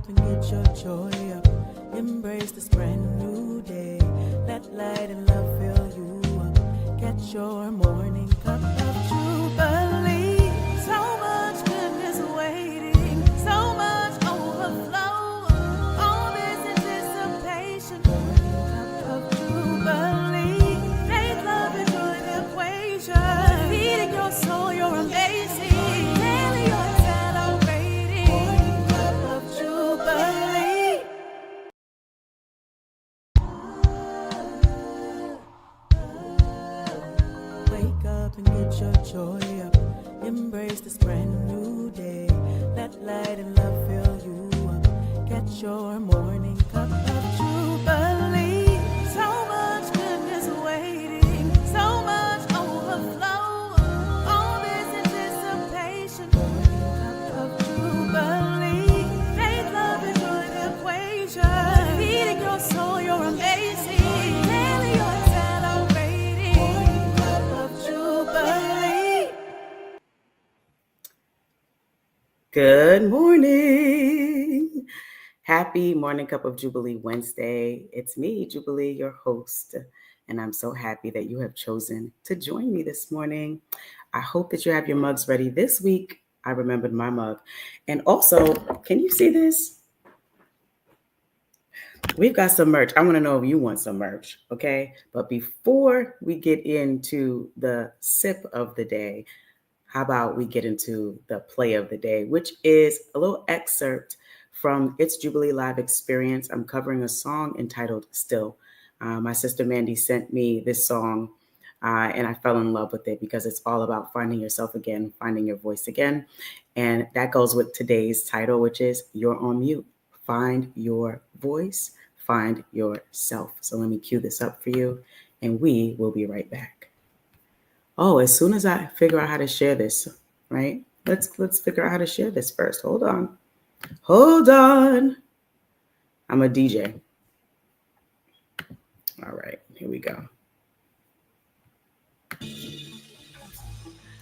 up and get your joy up. Embrace this brand new day. Let light and love fill you up. Get your morning cup of Jubilee. So much goodness waiting, so much overflow. All this anticipation. Morning cup of Jubilee. Faith, love, and joy, the equation. Feeding your soul, you're amazing. Daily you're celebrating. Morning cup of Jubilee. Wake up and get your joy up. Embrace this brand new day. Let light and love fill you up. Get your morning cup of Jubilee. So much goodness waiting, so much overflow. All this anticipation. Morning cup of Jubilee. Faith, love, and joy, the equation. Feeding your soul, you're amazing. Daily you're celebrating. Morning cup of Jubilee. Good morning. Happy Morning Cup of Jubilee Wednesday. It's me, Jubilee, your host, and I'm so happy that you have chosen to join me this morning. I hope that you have your mugs ready. This week, I remembered my mug. And also, can you see this? We've got some merch. I want to know if you want some merch, okay? But before we get into the sip of the day, how about we get into the play of the day, which is a little excerpt from It's Jubilee Live Experience. I'm covering a song entitled Still. My sister Mandy sent me this song, and I fell in love with it because it's all about finding yourself again, finding your voice again. And that goes with today's title, which is You're on Mute. Find your voice, find yourself. So let me cue this up for you, and we will be right back. Oh, as soon as I figure out how to share this, right? Let's figure out how to share this first. Hold on. I'm a DJ. All right, here we go.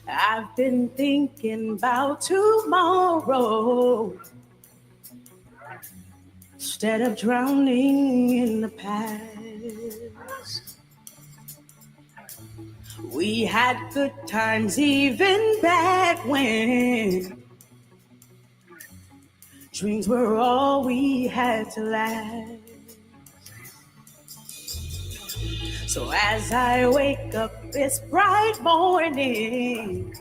I've been thinking about tomorrow instead of drowning in the past. We had good times even back when dreams were all we had to last. So as I wake up this bright morning,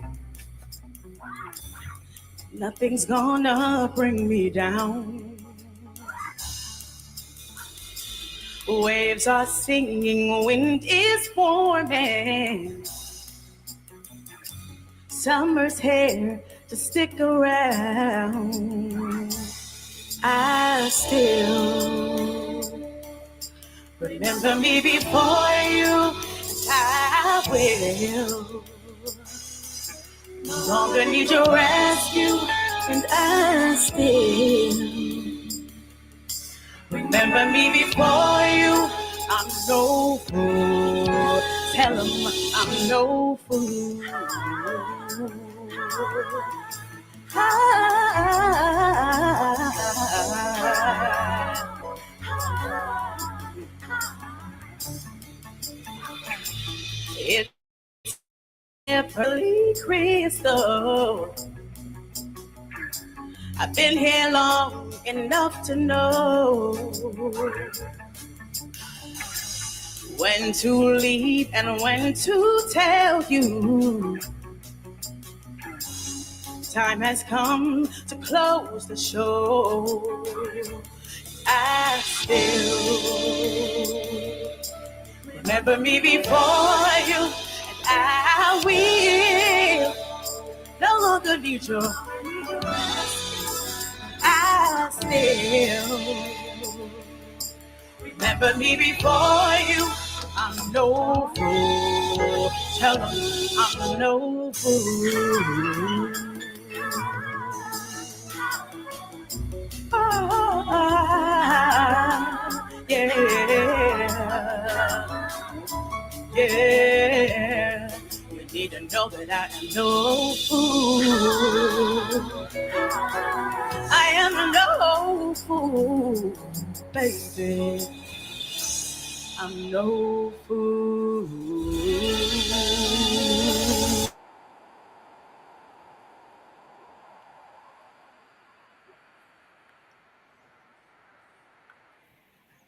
nothing's gonna bring me down. Waves are singing, wind is warming. Summer's here to stick around. I still remember me before you. I will no longer need your rescue, and I still remember me before you. I'm no fool. Tell them I'm no fool. It's pearly crystal. I've been here long enough to know when to leave and when to tell you. Time has come to close the show. I still remember me before you, and I will no longer need your. I still remember me before you. I'm no fool. Tell them I'm no fool. Yeah. You need to know that I am no fool. I am no fool. baby. I'm no fool.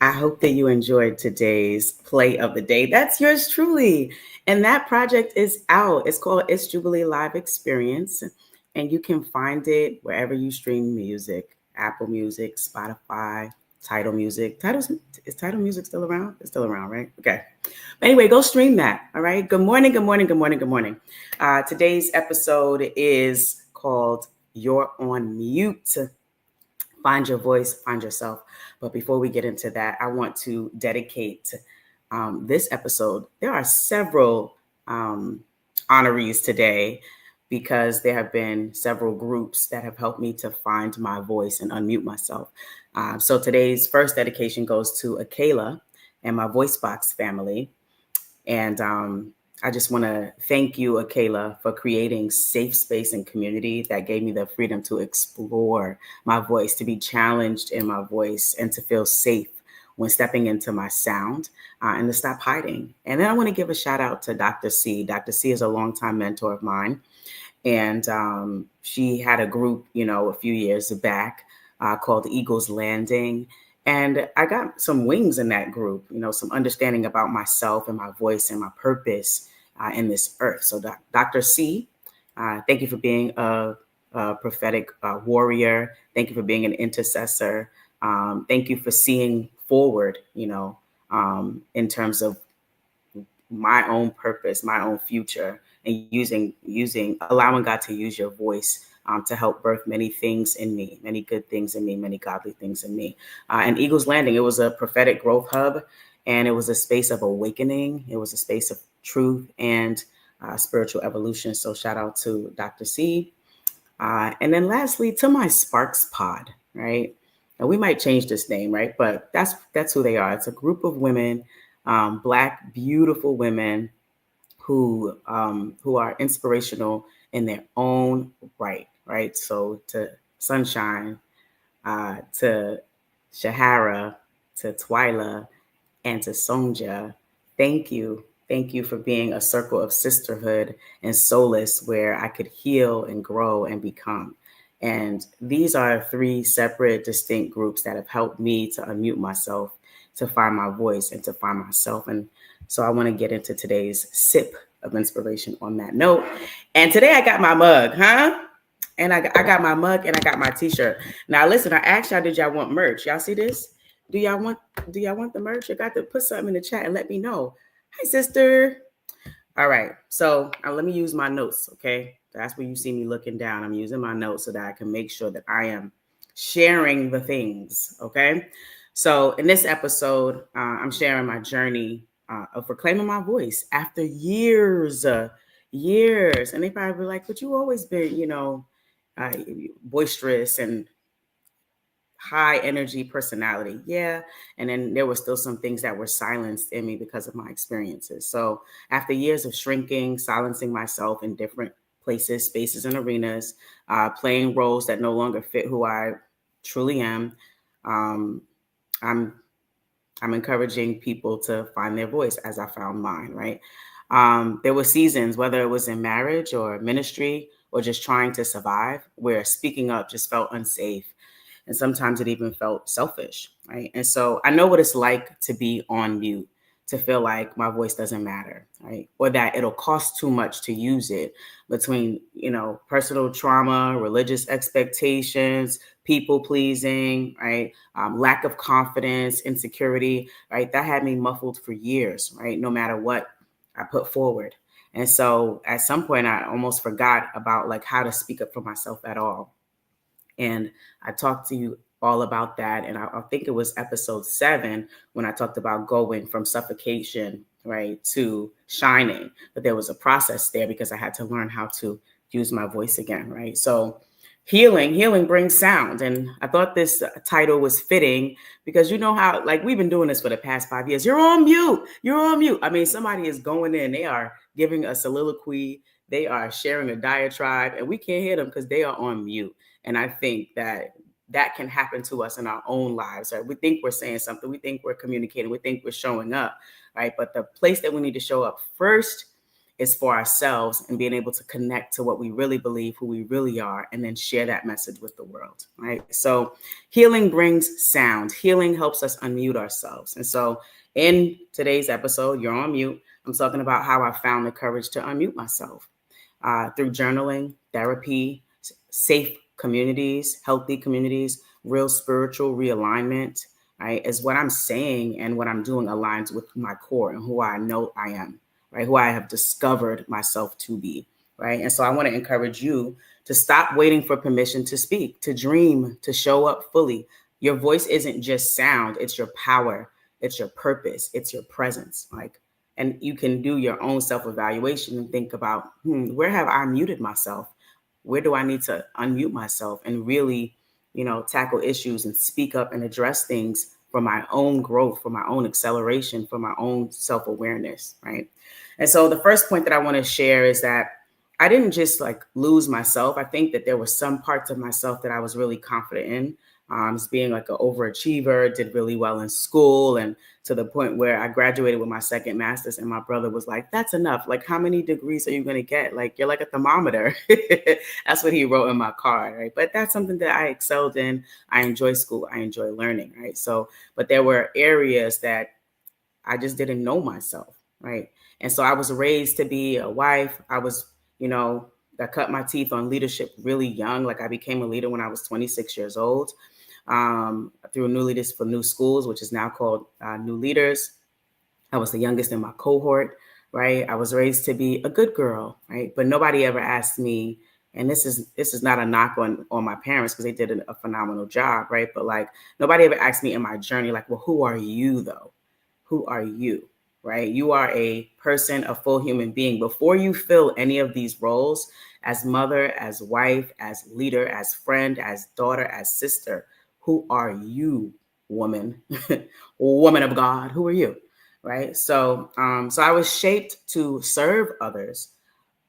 I hope that you enjoyed today's play of the day. That's yours truly. And that project is out. It's called It's Jubilee Live Experience. And you can find it wherever you stream music, Apple Music, Spotify, Tidal Music. Is Tidal Music still around? It's still around, right? Okay. Anyway, go stream that. All right. Good morning. Good morning. Good morning. Good morning. Today's episode is called You're on Mute. Find your voice, find yourself. But before we get into that, I want to dedicate this episode. There are several honorees today because there have been several groups that have helped me to find my voice and unmute myself. So today's first dedication goes to Akela and my VoiceBox family. And I just want to thank you, Akela, for creating safe space and community that gave me the freedom to explore my voice, to be challenged in my voice, and to feel safe when stepping into my sound and to stop hiding. And then I want to give a shout out to Dr. C. Dr. C is a longtime mentor of mine. And she had a group, a few years back called Eagles Landing. And I got some wings in that group, some understanding about myself and my voice and my purpose in this earth. So Dr. C, thank you for being a prophetic warrior. Thank you for being an intercessor. Thank you for seeing forward, in terms of my own purpose, my own future, and allowing God to use your voice to help birth many things in me, many good things in me, many godly things in me. And Eagles Landing, it was a prophetic growth hub, and it was a space of awakening. It was a space of truth and spiritual evolution. So shout out to Dr. C. And then lastly, to my Sparks Pod, right? And we might change this name, right? But that's who they are. It's a group of women, Black, beautiful women who are inspirational in their own right? So to Sunshine, to Shahara, to Twyla, and to Sonja, thank you. Thank you for being a circle of sisterhood and solace where I could heal and grow and become. And these are three separate, distinct groups that have helped me to unmute myself, to find my voice, and to find myself. And so I want to get into today's sip of inspiration on that note. And today I got my mug, And I got my mug and I got my t-shirt. Now listen, I asked y'all, did y'all want merch? Y'all see this? Do y'all want the merch? You got to put something in the chat and let me know. Hi, sister. All right. So let me use my notes. Okay. That's where you see me looking down. I'm using my notes so that I can make sure that I am sharing the things. Okay. So in this episode, I'm sharing my journey of reclaiming my voice after years. And they probably be like, but you always been, boisterous and high energy personality. Yeah. And then there were still some things that were silenced in me because of my experiences. So after years of shrinking, silencing myself in different places, spaces, and arenas, playing roles that no longer fit who I truly am, I'm encouraging people to find their voice as I found mine, right? There were seasons, whether it was in marriage or ministry or just trying to survive, where speaking up just felt unsafe. And sometimes it even felt selfish, right? And so I know what it's like to be on mute, to feel like my voice doesn't matter, right? Or that it'll cost too much to use it, between, personal trauma, religious expectations, people pleasing, right? Lack of confidence, insecurity, right? That had me muffled for years, right? No matter what I put forward. And so at some point I almost forgot about like how to speak up for myself at all. And I talked to you all about that. And I think it was episode 7 when I talked about going from suffocation, right, to shining. But there was a process there because I had to learn how to use my voice again, right? So healing brings sound. And I thought this title was fitting because you know how, like, we've been doing this for the past 5 years. You're on mute. I mean, somebody is going in, they are giving a soliloquy, they are sharing a diatribe, and we can't hear them because they are on mute. And I think that that can happen to us in our own lives, right? We think we're saying something, we think we're communicating, we think we're showing up, right? But the place that we need to show up first is for ourselves and being able to connect to what we really believe, who we really are, and then share that message with the world, right? So healing brings sound. Healing helps us unmute ourselves. And so in today's episode, You're on Mute, I'm talking about how I found the courage to unmute myself through journaling, therapy, safe communities, healthy communities, real spiritual realignment, right? Is what I'm saying and what I'm doing aligns with my core and who I know I am, right? Who I have discovered myself to be, right? And so I want to encourage you to stop waiting for permission to speak, to dream, to show up fully. Your voice isn't just sound, it's your power, it's your purpose, it's your presence. Like, and you can do your own self-evaluation and think about, where have I muted myself? Where do I need to unmute myself and really, tackle issues and speak up and address things for my own growth, for my own acceleration, for my own self-awareness, right? And so the first point that I want to share is that I didn't just like lose myself. I think that there were some parts of myself that I was really confident in. As being like an overachiever, did really well in school, and to the point where I graduated with my second master's, and my brother was like, "That's enough. Like, how many degrees are you going to get? Like, you're like a thermometer." That's what he wrote in my card, right? But that's something that I excelled in. I enjoy school. I enjoy learning, right? So, but there were areas that I just didn't know myself, right? And so I was raised to be a wife. I cut my teeth on leadership really young. Like I became a leader when I was 26 years old through New Leaders for New Schools, which is now called New Leaders. I was the youngest in my cohort, right? I was raised to be a good girl, right? But nobody ever asked me, and this is not a knock on my parents because they did a phenomenal job, right? But like nobody ever asked me in my journey, like, well, who are you though? Who are you, right? You are a person, a full human being. Before you fill any of these roles as mother, as wife, as leader, as friend, as daughter, as sister, who are you, woman? Woman of God, who are you? Right? So I was shaped to serve others,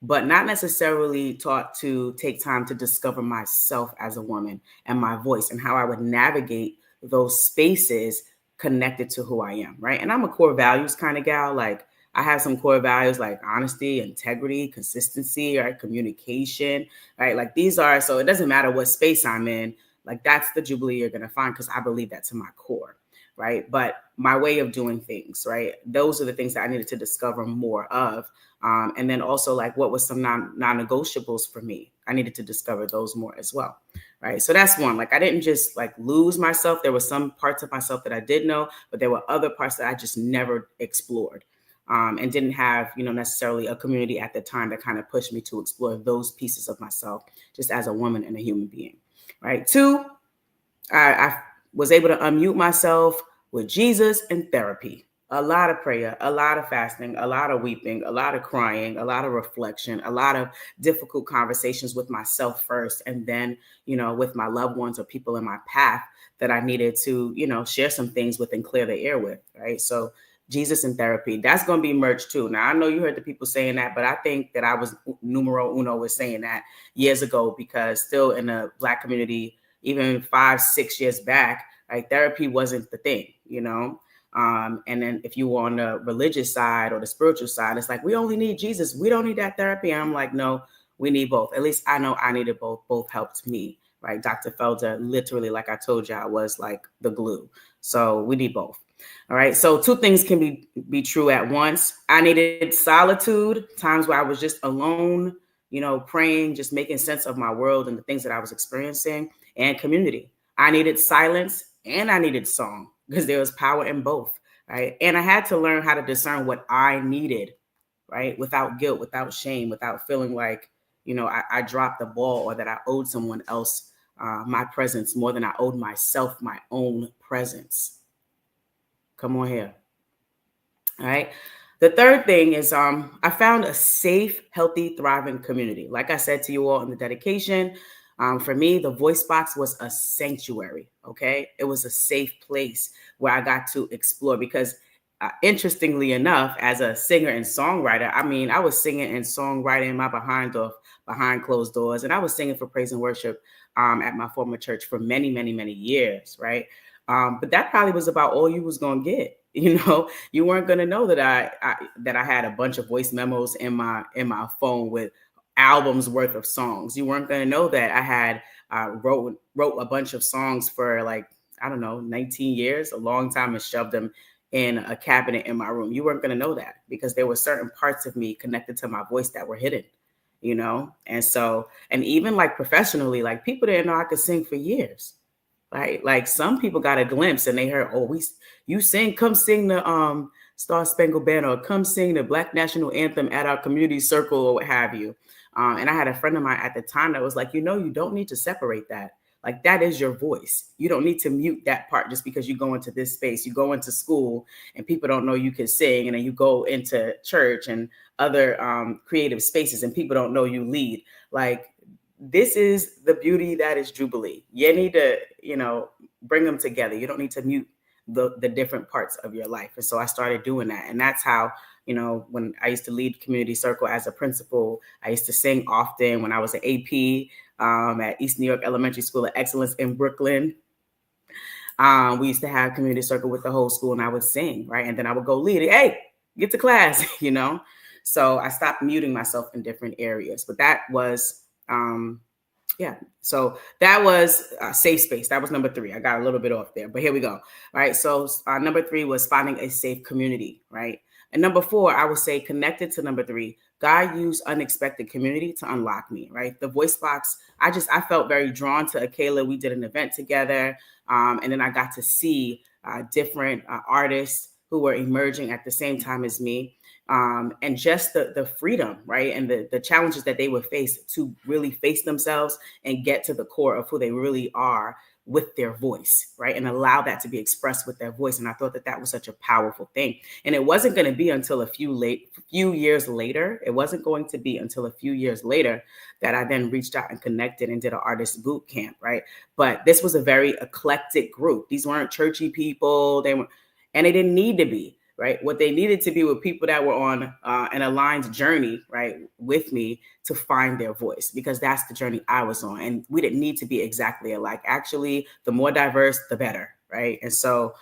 but not necessarily taught to take time to discover myself as a woman and my voice and how I would navigate those spaces connected to who I am, right? And I'm a core values kind of gal. Like I have some core values like honesty, integrity, consistency, right? Communication, right? Like these are, so it doesn't matter what space I'm in, like that's the Jubilee you're going to find because I believe that to my core, right? But my way of doing things, right? Those are the things that I needed to discover more of. And then also like what was some non-negotiables for me. I needed to discover those more as well. Right. So that's one. Like I didn't just like lose myself. There were some parts of myself that I did know, but there were other parts that I just never explored and didn't have, necessarily a community at the time that kind of pushed me to explore those pieces of myself just as a woman and a human being. Right. Two, I was able to unmute myself with Jesus and therapy. A lot of prayer, a lot of fasting, a lot of weeping, a lot of crying, a lot of reflection, a lot of difficult conversations with myself first, and then, with my loved ones or people in my path that I needed to, share some things with and clear the air with, right? So Jesus and therapy, that's going to be merged too. Now, I know you heard the people saying that, but I think that I was numero uno with saying that years ago because still in the Black community, even 5-6 years back, like therapy wasn't the thing, and then if you were on the religious side or the spiritual side, it's like, we only need Jesus. We don't need that therapy. And I'm like, no, we need both. At least I know I needed both. Both helped me, right? Dr. Felder, literally, like I told you, I was like the glue. So we need both. All right. So two things can be true at once. I needed solitude, times where I was just alone, praying, just making sense of my world and the things that I was experiencing, and community. I needed silence and I needed song because there was power in both, right? And I had to learn how to discern what I needed, right? Without guilt, without shame, without feeling like, I dropped the ball or that I owed someone else my presence more than I owed myself my own presence. Come on here. All right. The third thing is I found a safe, healthy, thriving community. Like I said to you all in the dedication, for me, the VoiceBox was a sanctuary. Okay. It was a safe place where I got to explore because interestingly enough, as a singer and songwriter, I was singing and songwriting my behind off behind closed doors. And I was singing for praise and worship at my former church for many, many, many years, right? But that probably was about all you was gonna get. You weren't gonna know that I had a bunch of voice memos in my phone with albums worth of songs. You weren't gonna know that I had wrote a bunch of songs for, like, I don't know, 19 years, a long time, and shoved them in a cabinet in my room. You weren't gonna know that because there were certain parts of me connected to my voice that were hidden. And so, and even like professionally, like people didn't know I could sing for years. Right? Like some people got a glimpse and they heard, oh, you sing, come sing the Star Spangled Banner, or come sing the Black National Anthem at our community circle, or what have you. And I had a friend of mine at the time that was like, you don't need to separate that. Like, that is your voice. You don't need to mute that part just because you go into this space. You go into school and people don't know you can sing, and then you go into church and other creative spaces and people don't know you lead. Like, this is the beauty that is Jubilee. You need to, bring them together. You don't need to mute the different parts of your life. And so I started doing that. And that's how, when I used to lead community circle as a principal, I used to sing often when I was an AP at East New York Elementary School of Excellence in Brooklyn. We used to have community circle with the whole school, and I would sing, right? And then I would go lead it. Hey, get to class, So I stopped muting myself in different areas. But that was, so that was a safe space. That was number 3. I got a little bit off there, but here we go. All right. So number 3 was finding a safe community, right? And number 4, I would say, connected to number 3, God used unexpected community to unlock me, right? The VoiceBox, I felt very drawn to Akela. We did an event together. And then I got to see different artists who were emerging at the same time as me. And just the freedom, right? And the challenges that they would face to really face themselves and get to the core of who they really are with their voice, right? And allow that to be expressed with their voice. And I thought that was such a powerful thing. And it wasn't going to be until a few years later. It wasn't going to be until a few years later that I then reached out and connected and did an artist boot camp, right? But this was a very eclectic group. These weren't churchy people. And they didn't need to be. Right. What they needed to be were people that were on an aligned journey, right, with me to find their voice, because that's the journey I was on. And we didn't need to be exactly alike. Actually, the more diverse, the better. Right. And so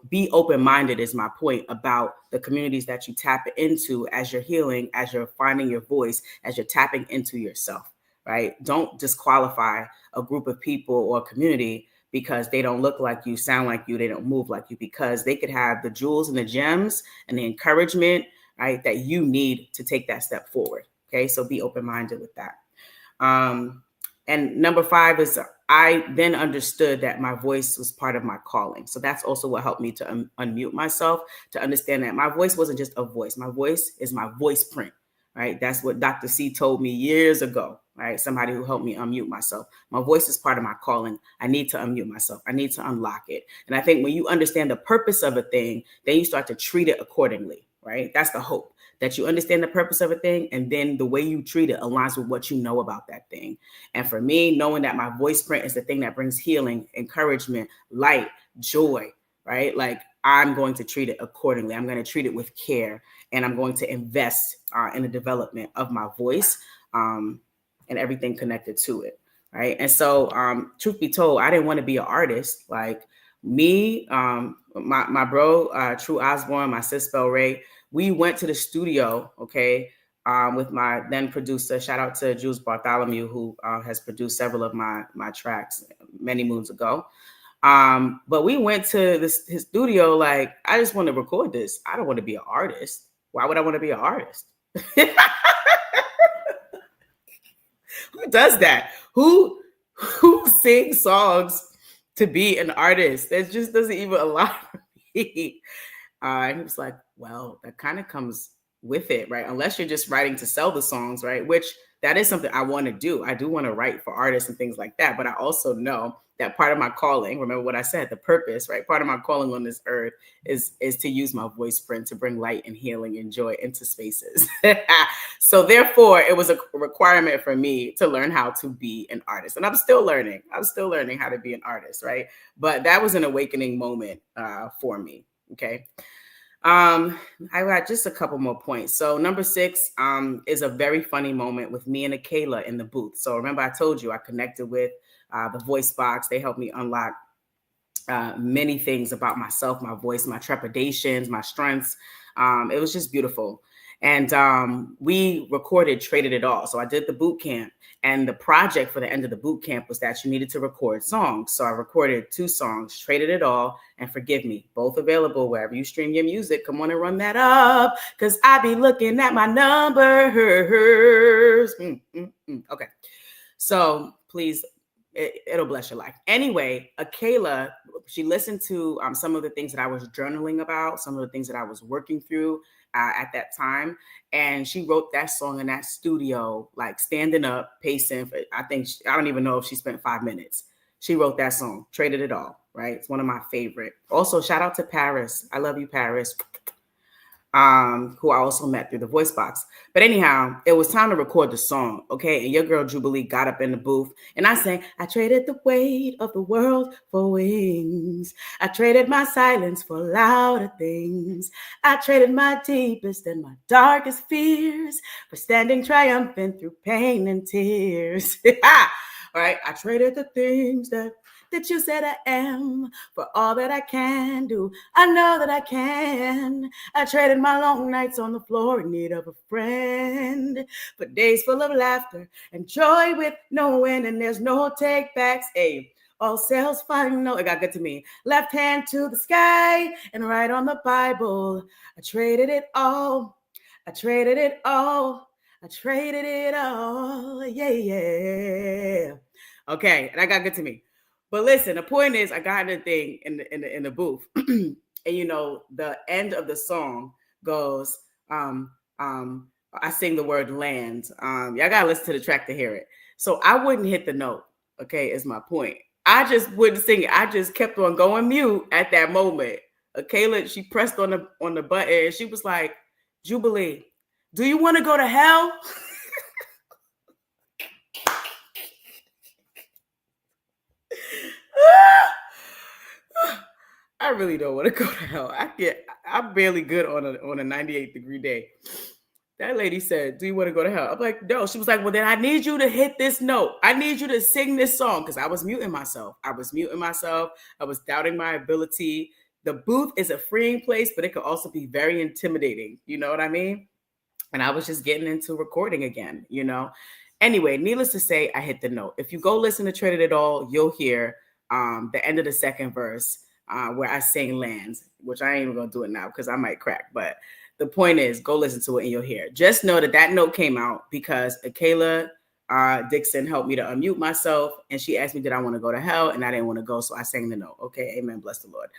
be open-minded is my point about the communities that you tap into as you're healing, as you're finding your voice, as you're tapping into yourself. Right. Don't disqualify a group of people or a community because they don't look like you, sound like you, they don't move like you, because they could have the jewels and the gems and the encouragement, right, that you need to take that step forward. Okay, so be open-minded with that. And number 5 is I then understood that my voice was part of my calling. So that's also what helped me to unmute myself, to understand that my voice wasn't just a voice. My voice is my voice print, right? That's what Dr. C told me years ago, right? Somebody who helped me unmute myself. My voice is part of my calling. I need to unmute myself. I need to unlock it. And I think when you understand the purpose of a thing, then you start to treat it accordingly, right? That's the hope, that you understand the purpose of a thing, and then the way you treat it aligns with what you know about that thing. And for me, knowing that my voice print is the thing that brings healing, encouragement, light, joy, right? Like, I'm going to treat it accordingly. I'm going to treat it with care, and I'm going to invest in the development of my voice and everything connected to it, right? And so, truth be told, I didn't want to be an artist. Like me, my bro, True Osborne, my sis Bell Ray, we went to the studio, okay, with my then producer. Shout out to Jules Bartholomew, who has produced several of my tracks many moons ago. But we went to his studio like, I just want to record this. I don't want to be an artist. Why would I want to be an artist? Who does that? Who sings songs to be an artist? That just doesn't even align for me. And he was like, well, that kind of comes with it, right? Unless you're just writing to sell the songs, right? Which that is something I want to do. I do want to write for artists and things like that. But I also know that part of my calling, remember what I said, the purpose, right? Part of my calling on this earth is to use my voice print to bring light and healing and joy into spaces. So therefore, it was a requirement for me to learn how to be an artist. And I'm still learning. I'm still learning how to be an artist, right? But that was an awakening moment for me, okay? I got just a couple more points. So number 6 is a very funny moment with me and Akela in the booth. So remember I told you I connected with the VoiceBox. They helped me unlock many things about myself, my voice, my trepidations, my strengths. It was just beautiful. And we recorded Traded It All. So I did the boot camp. And the project for the end of the boot camp was that you needed to record songs. So I recorded 2 songs, Traded It All and Forgive Me, both available wherever you stream your music. Come on and run that up, because I be looking at my numbers. Okay. So please, it'll bless your life. Anyway, Akela, she listened to some of the things that I was journaling about, some of the things that I was working through at that time. And she wrote that song in that studio, like standing up, pacing. I don't even know if she spent 5 minutes. She wrote that song, Traded It All, right? It's one of my favorite. Also, shout out to Paris. I love you, Paris. Who I also met through the VoiceBox. But anyhow, it was time to record the song, okay? And your girl Jubilee got up in the booth and I sang, I traded the weight of the world for wings. I traded my silence for louder things. I traded my deepest and my darkest fears for standing triumphant through pain and tears. All right, I traded the things that you said I am for all that I can do. I know that I can. I traded my long nights on the floor in need of a friend for days full of laughter and joy with no end, and there's no take backs. Hey, all sales fine. No, it got good to me. Left hand to the sky and right on the Bible. I traded it all. I traded it all. I traded it all. Yeah. Okay, and that got good to me. But listen, the point is, I got in the thing in the booth, and the end of the song goes, I sing the word land. Y'all gotta listen to the track to hear it. So I wouldn't hit the note. Okay, is my point. I just wouldn't sing it. I just kept on going mute at that moment. Kayla, she pressed on the button and she was like, Jubilee, do you want to go to hell? I really don't want to go to hell. I'm barely good on a 98-degree day. That lady said, do you want to go to hell? I'm like, no. She was like, well, then I need you to hit this note. I need you to sing this song, because I was muting myself. I was doubting my ability. The booth is a freeing place, but it could also be very intimidating. You know what I mean? And I was just getting into recording again, Anyway, needless to say, I hit the note. If you go listen to Traded It All, you'll hear the end of the second verse where I sing lands, which I ain't even going to do it now because I might crack. But the point is, go listen to it and you'll hear it. Just know that note came out because Akela Dixon helped me to unmute myself. And she asked me, did I want to go to hell? And I didn't want to go. So I sang the note. Okay. Amen. Bless the Lord.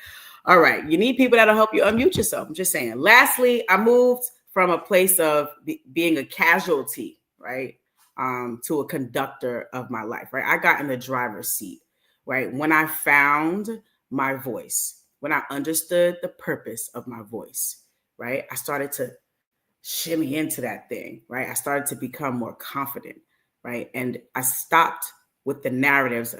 All right. You need people that'll help you unmute yourself. I'm just saying. Lastly, I moved from a place of being a casualty, right? To a conductor of my life, right? I got in the driver's seat, right? When I found my voice, when I understood the purpose of my voice, right? I started to shimmy into that thing, right? I started to become more confident, right? And I stopped with the narratives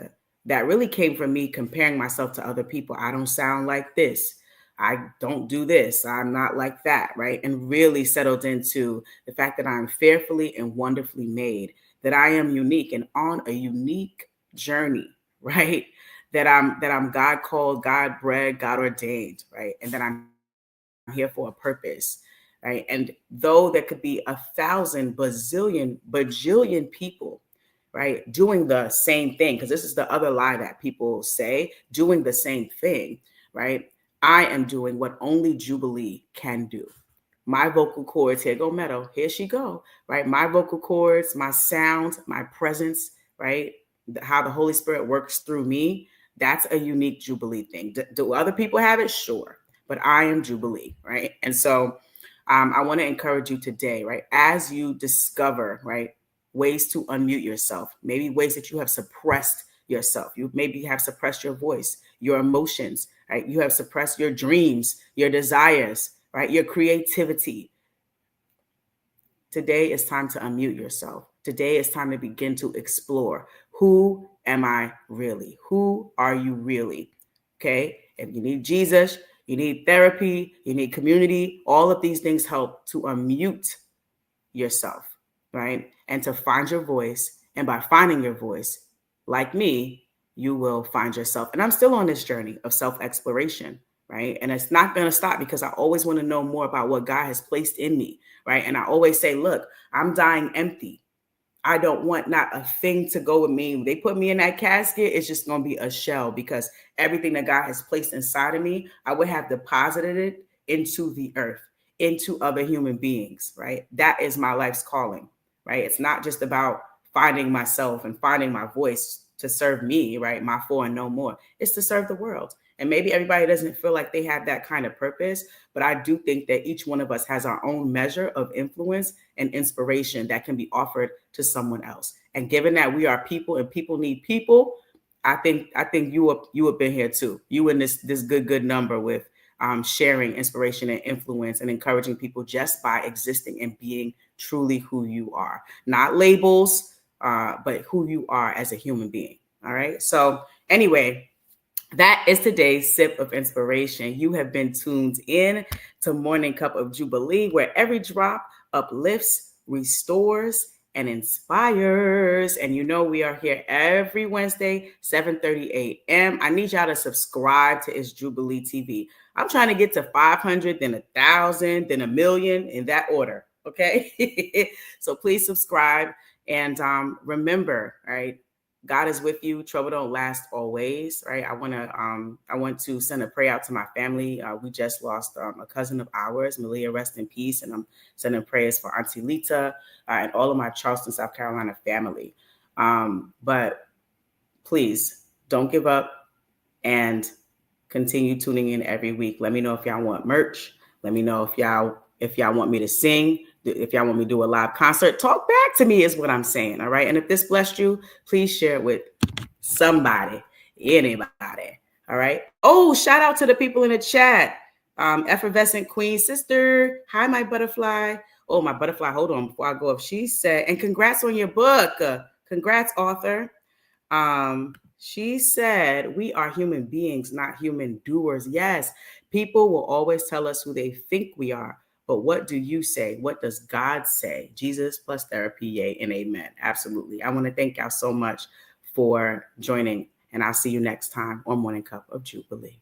that really came from me comparing myself to other people. I don't sound like this. I don't do this. I'm not like that, right? And really settled into the fact that I'm fearfully and wonderfully made, that I am unique and on a unique journey, right? That I'm God called, God bred, God ordained, right? And that I'm here for a purpose, right? And though there could be 1,000 bajillion people, right, doing the same thing, because this is the other lie that people say, doing the same thing, right? I am doing what only Jubilee can do. My vocal cords, here go Meadow, here she go, right? My vocal cords, my sound, my presence, right? How the Holy Spirit works through me, that's a unique Jubilee thing. Do other people have it? Sure. But I am Jubilee, right? And so I want to encourage you today, right? As you discover, right, ways to unmute yourself, maybe ways that you have suppressed yourself. You maybe have suppressed your voice, your emotions, right? You have suppressed your dreams, your desires, right? Your creativity. Today is time to unmute yourself. Today is time to begin to explore. Who am I really? Who are you really? Okay. If you need Jesus, You need therapy, you need community. All of these things help to unmute yourself, right? And to find your voice. And by finding your voice, like me, you will find yourself. And I'm still on this journey of self-exploration, right? And it's not going to stop because I always want to know more about what God has placed in me, right? And I always say, look, I'm dying empty. I don't want not a thing to go with me. When they put me in that casket, it's just going to be a shell because everything that God has placed inside of me, I would have deposited it into the earth, into other human beings, right? That is my life's calling, right? It's not just about finding myself and finding my voice to serve me, right? My for and no more. It's to serve the world. And maybe everybody doesn't feel like they have that kind of purpose, but I do think that each one of us has our own measure of influence and inspiration that can be offered to someone else. And given that we are people and people need people, I think you have been here too. You in this good number with sharing inspiration and influence and encouraging people just by existing and being truly who you are, not labels, but who you are as a human being. All right. So anyway, that is today's sip of inspiration. You have been tuned in to Morning Cup of Jubilee, where every drop uplifts, restores, and inspires. And you know we are here every Wednesday, 7:30 a.m. I need y'all to subscribe to It's Jubilee TV. I'm trying to get to 500, then 1,000, then 1,000,000 in that order. Okay. So please subscribe and remember, right? God is with you. Trouble don't last always, right? I want to send a prayer out to my family. We just lost a cousin of ours, Malia, rest in peace, and I'm sending prayers for Auntie Lita and all of my Charleston, South Carolina family. But please don't give up and continue tuning in every week. Let me know if y'all want merch. Let me know if y'all want me to sing. If y'all want me to do a live concert, talk back to me is what I'm saying. All right. And if this blessed you, please share it with somebody, anybody. All right. Oh, shout out to the people in the chat. Effervescent Queen Sister. Hi, my butterfly. Oh, my butterfly. Hold on before I go up. She said, and congrats on your book. Congrats, author. She said, we are human beings, not human doers. Yes, people will always tell us who they think we are. But what do you say? What does God say? Jesus plus therapy, yay and amen. Absolutely. I want to thank y'all so much for joining, and I'll see you next time on Morning Cup of Jubilee.